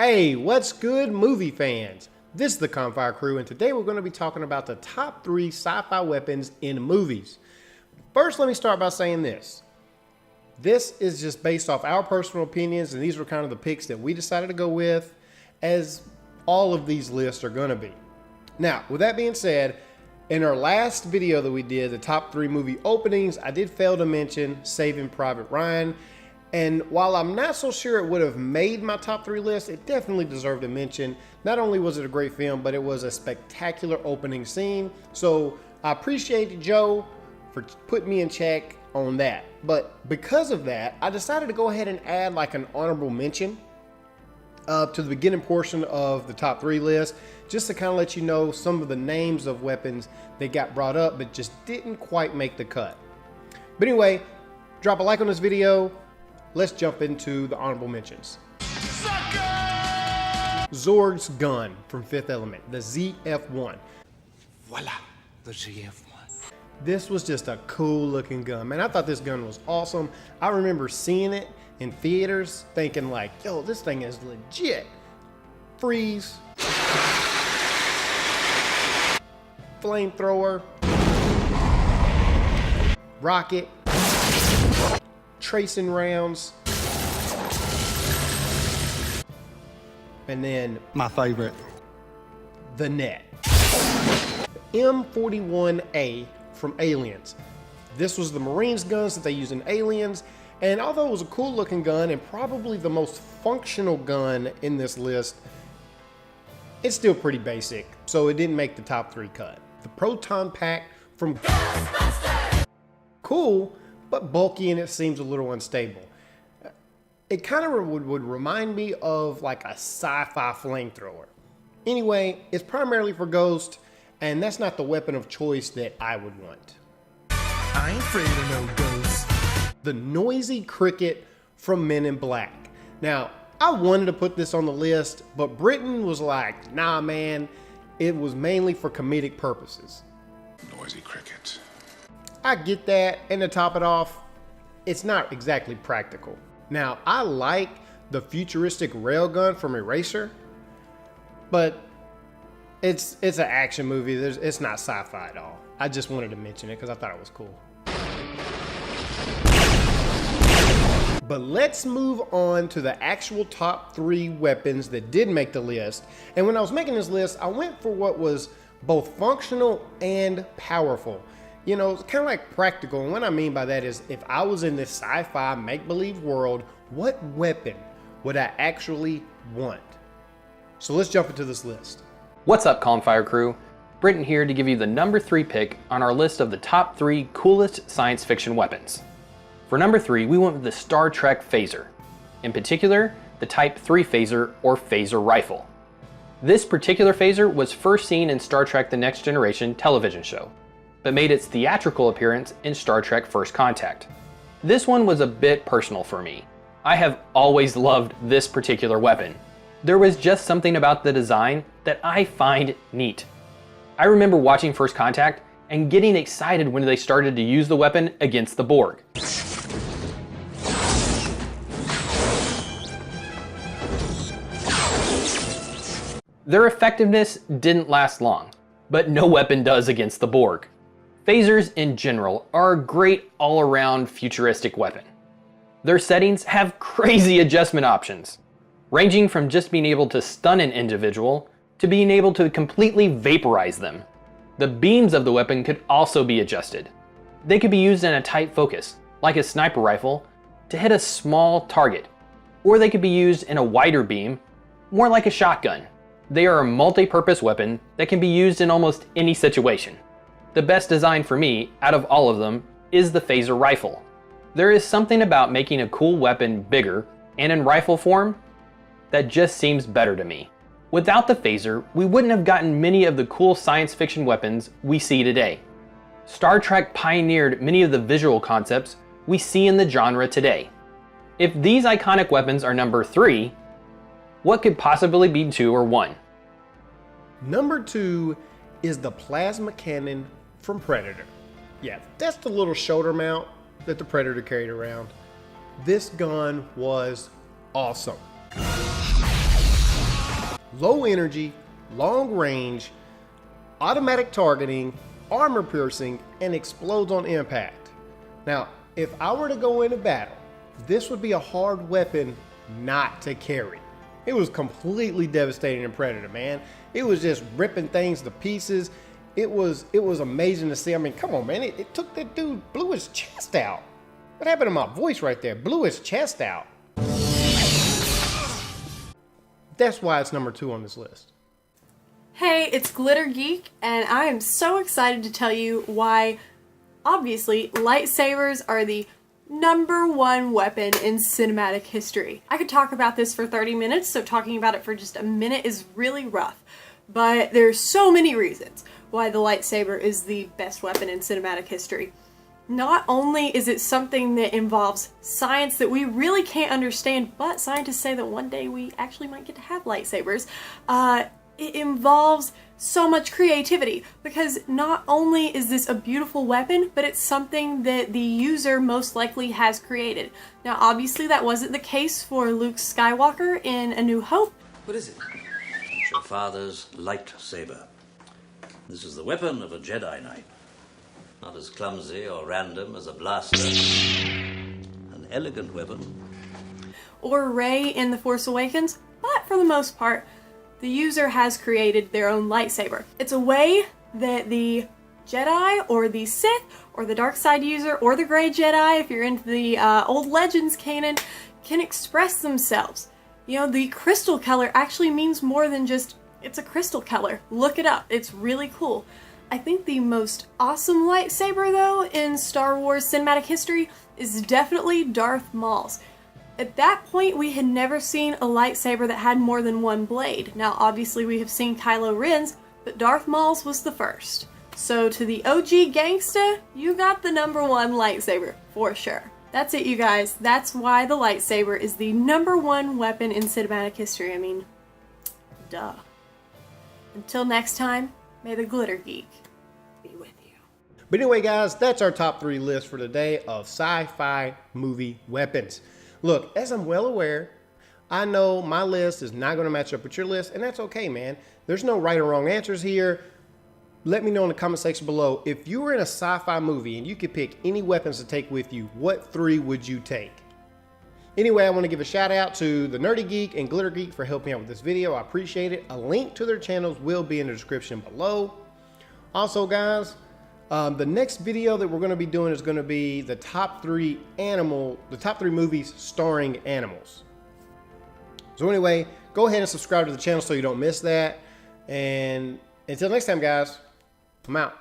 Hey, what's good, movie fans? This is the CalmFire crew, and today we're going to be talking about the top 3 sci-fi weapons in movies. First, let me start by saying this. This is just based off our personal opinions, and these were kind of the picks that we decided to go with, as all of these lists are going to be. Now, with that being said, in our last video that we did, the top 3 movie openings, I did fail to mention Saving Private Ryan. And while I'm not so sure it would have made my top 3 list, it definitely deserved a mention. Not only was it a great film, but it was a spectacular opening scene. So I appreciate Joe for putting me in check on that. But because of that, I decided to go ahead and add like an honorable mention to the beginning portion of the top 3 list, just to kind of let you know some of the names of weapons that got brought up but just didn't quite make the cut. But anyway, drop a like on this video. Let's jump into the honorable mentions. Zorg's gun from Fifth Element, the ZF-1. Voila, the ZF-1. This was just a cool looking gun, man. I thought this gun was awesome. I remember seeing it in theaters thinking like, yo, this thing is legit. Freeze. Flamethrower. Rocket. Tracing rounds, and then My favorite, the net. M41A from Aliens. This was the Marines guns that they used in Aliens, and although it was a cool looking gun and probably the most functional gun in this list, it's still pretty basic, so it didn't make the top 3 cut. The proton pack from Ghostbusters. Cool, but bulky, and it seems a little unstable. It kind of would remind me of like a sci-fi flamethrower. Anyway, it's primarily for ghosts, and that's not the weapon of choice that I would want. I ain't afraid of no ghosts. The noisy cricket from Men in Black. Now, I wanted to put this on the list, but Britain was like, nah man, it was mainly for comedic purposes. Noisy cricket. I get that, and to top it off, it's not exactly practical. Now, I like the futuristic railgun from Eraser, but it's an action movie. It's not sci-fi at all. I just wanted to mention it because I thought it was cool. But let's move on to the actual top 3 weapons that did make the list. And when I was making this list, I went for what was both functional and powerful. You know, it's kind of like practical, and what I mean by that is if I was in this sci-fi make-believe world, what weapon would I actually want? So let's jump into this list. What's up, CalmFire crew? Britton here to give you the number 3 pick on our list of the top 3 coolest science fiction weapons. For number 3, we went with the Star Trek phaser. In particular, the Type 3 phaser or phaser rifle. This particular phaser was first seen in Star Trek The Next Generation television show, but made its theatrical appearance in Star Trek First Contact. This one was a bit personal for me. I have always loved this particular weapon. There was just something about the design that I find neat. I remember watching First Contact and getting excited when they started to use the weapon against the Borg. Their effectiveness didn't last long, but no weapon does against the Borg. Phasers in general are a great all-around futuristic weapon. Their settings have crazy adjustment options, ranging from just being able to stun an individual to being able to completely vaporize them. The beams of the weapon could also be adjusted. They could be used in a tight focus, like a sniper rifle, to hit a small target, or they could be used in a wider beam, more like a shotgun. They are a multi-purpose weapon that can be used in almost any situation. The best design for me, out of all of them, is the phaser rifle. There is something about making a cool weapon bigger and in rifle form that just seems better to me. Without the phaser, we wouldn't have gotten many of the cool science fiction weapons we see today. Star Trek pioneered many of the visual concepts we see in the genre today. If these iconic weapons are number 3, what could possibly be 2 or 1? Number 2 is the plasma cannon from Predator. Yeah, that's the little shoulder mount that the Predator carried around. This gun was awesome. low energy, long range, automatic targeting, armor piercing, and explodes on impact. Now, if I were to go into battle, this would be a hard weapon not to carry. It was completely devastating in Predator, man. It was just ripping things to pieces. It was amazing to see. I mean, come on, man. It took that dude, blew his chest out. What happened to my voice right there? Blew his chest out. That's why it's number 2 on this list. Hey, it's Glitter Geek, and I am so excited to tell you why, obviously, lightsabers are the #1 weapon in cinematic history. I could talk about this for 30 minutes, so talking about it for just a minute is really rough. But there's so many reasons why the lightsaber is the best weapon in cinematic history. Not only is it something that involves science that we really can't understand, but scientists say that one day we actually might get to have lightsabers. It involves so much creativity, because not only is this a beautiful weapon, but it's something that the user most likely has created. Now, obviously that wasn't the case for Luke Skywalker in A New Hope. What is it? It's your father's lightsaber. This is the weapon of a Jedi Knight. Not as clumsy or random as a blaster. An elegant weapon. Or Rey in The Force Awakens, but for the most part, the user has created their own lightsaber. It's a way that the Jedi or the Sith or the dark side user or the gray Jedi, if you're into the old Legends canon, can express themselves. You know, the crystal color actually means more than just it's a crystal color. Look it up. It's really cool. I think the most awesome lightsaber, though, in Star Wars cinematic history is definitely Darth Maul's. At that point, we had never seen a lightsaber that had more than one blade. Now, obviously, we have seen Kylo Ren's, but Darth Maul's was the first. So, to the OG gangsta, you got the #1 lightsaber, for sure. That's it, you guys. That's why the lightsaber is the #1 weapon in cinematic history. I mean, duh. Until next time, may the Glitter Geek be with you. But anyway, guys, that's our top 3 list for today of sci-fi movie weapons. Look, as I'm well aware, I know my list is not going to match up with your list, and that's okay, man. There's no right or wrong answers here. Let me know in the comment section below. If you were in a sci-fi movie and you could pick any weapons to take with you, what 3 would you take? Anyway, I want to give a shout out to the Nerdy Geek and Glitter Geek for helping out with this video. I appreciate it. A link to their channels will be in the description below. Also, guys, the next video that we're going to be doing is going to be the top 3 movies starring animals. So anyway, go ahead and subscribe to the channel so you don't miss that. And until next time, guys, I'm out.